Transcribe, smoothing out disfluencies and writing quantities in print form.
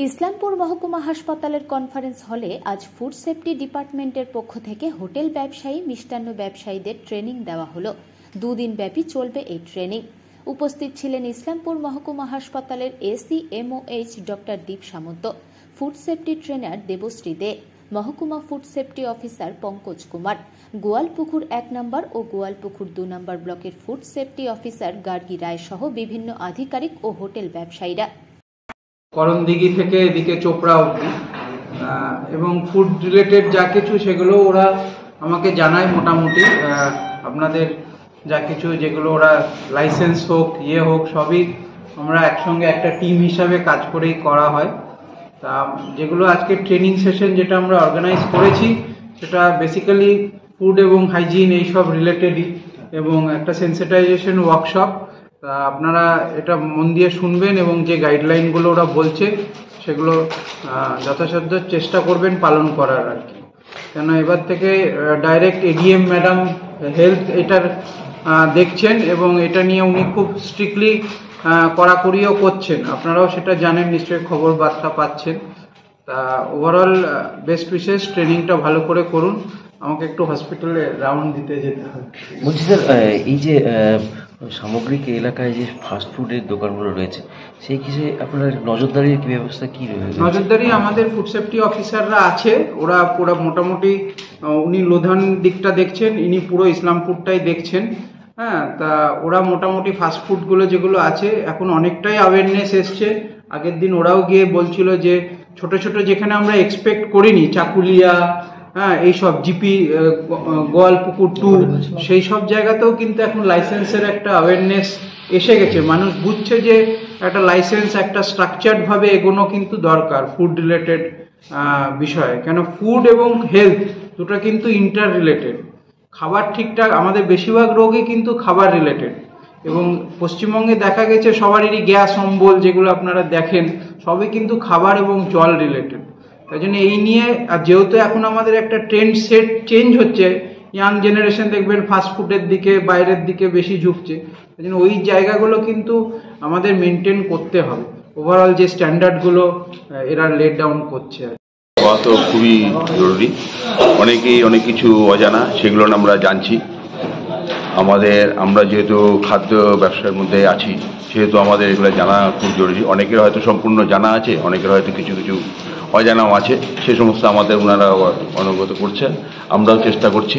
ইসলামপুর মহকুমা হাসপাতালের কনফারেন্স হলে আজ ফুড সেফটি ডিপার্টমেন্টের পক্ষ থেকে হোটেল ব্যবসায়ী মিষ্টান্ন ব্যবসায়ীদের ট্রেনিং দেওয়া হলো। দুদিন ব্যাপী চলবে এই ট্রেনিং। উপস্থিত ছিলেন ইসলামপুর মহকুমা হাসপাতালের এসিএমওএইচ ডক্টর দীপ সামন্ত, ফুড সেফটি ট্রেনার দেবশ্রী দে, মহকুমা food safety officer Pankaj Kumar, Goalpokhar 1 নম্বর ও গোয়ালপুকুর 2 নম্বর ব্লকের ফুড সেফটি অফিসার গার্গী রায় সহ বিভিন্ন আধিকারিক ও হোটেল ব্যবসায়ীরা। করণদিঘি থেকে এদিকে চোপড়া অবধি এবং ফুড রিলেটেড যা কিছু সেগুলো ওরা আমাকে জানায়। মোটামুটি আপনাদের যা কিছু যেগুলো ওরা লাইসেন্স হোক হোক সবই আমরা একসঙ্গে একটা টিম হিসাবে কাজ করেই করা হয়। তা যেগুলো আজকে ট্রেনিং সেশন যেটা আমরা অর্গানাইজ করেছি সেটা বেসিক্যালি ফুড এবং হাইজিন এইসব রিলেটেডই এবং একটা সেন্সিটাইজেশন ওয়ার্কশপ। তা আপনারা এটা মন দিয়ে শুনবেন এবং যে গাইডলাইনগুলো ওরা বলছে সেগুলো যথাসাধ্য চেষ্টা করবেন পালন করার আর কি। কেন এবার থেকে ডাইরেক্ট এডিএম ম্যাডাম হেলথ এটার দেখছেন এবং এটা নিয়ে উনি খুব স্ট্রিক্টলি কড়াকড়িও করছেন। আপনারাও সেটা জানেন, নিশ্চয়ই খবর বার্তা পাচ্ছেন। তা ওভারঅল বেস্ট উইশেস, ট্রেনিংটা ভালো করে করুন। আমাকে একটু হসপিটালে রাউন্ড দিতে যেতে হবে। বলছি স্যার, এই যে সামগ্রিক এলাকায় যে ফাস্টফুডের দোকানগুলো রয়েছে সেই কিছু আপনার নজরদারির কি ব্যবস্থা কি রয়েছে? নজরদারি আমাদের ফুড সেফটি অফিসাররা আছে, ওরা পুরো মোটামুটি উনি লোধান দিকটা দেখছেন, ইনি পুরো ইসলামপুরটাই দেখছেন। হ্যাঁ, তা ওরা মোটামুটি ফাস্টফুডগুলো যেগুলো আছে এখন অনেকটাই অ্যাওয়ারনেস এসছে। আগের দিন ওরাও গিয়ে বলছিল যে ছোট ছোট যেখানে আমরা এক্সপেক্ট করিনি, চাকুলিয়া, হ্যাঁ, এইসব জিপি, গোয়ালপুকুর 2, সেই সব জায়গাতেও কিন্তু এখন লাইসেন্সের একটা অ্যাওয়ারনেস এসে গেছে। মানুষ বুঝছে যে একটা লাইসেন্স একটা স্ট্রাকচার্ড ভাবে এগোনো কিন্তু দরকার ফুড রিলেটেড বিষয়ে। কেন ফুড এবং হেলথ দুটো কিন্তু ইন্টার রিলেটেড। খাবার ঠিকঠাক, আমাদের বেশিরভাগ রোগই কিন্তু খাবার রিলেটেড এবং পশ্চিমবঙ্গে দেখা গেছে সবারই গ্যাস অম্বল যেগুলো আপনারা দেখেন সবই কিন্তু খাবার এবং জল রিলেটেড। তাই জন্য এই নিয়ে, আর যেহেতু এখন আমাদের একটা ট্রেন্ড সেট চেঞ্জ হচ্ছে, ইয়াং জেনারেশন দেখবেন ফাস্টফুডের দিকে বাইরের দিকে বেশি ঝুঁকছে, তাই জন্য ওই জায়গাগুলো কিন্তু আমাদের মেনটেন করতে হবে। ওভারঅল যে স্ট্যান্ডার্ডগুলো এরা লেট ডাউন করছে তো খুবই জরুরি। অনেকেই অনেক কিছু অজানা, সেগুলো আমরা জানছি। আমরা যেহেতু খাদ্য ব্যবসার মধ্যে আছি সেহেতু আমাদের এগুলো জানা খুব জরুরি। অনেকের হয়তো সম্পূর্ণ জানা আছে, অনেকের হয়তো কিছু কিছু অজানাও আছে। সে সমস্ত আমাদের ওনারা অনবগত করছেন, আমরাও চেষ্টা করছি।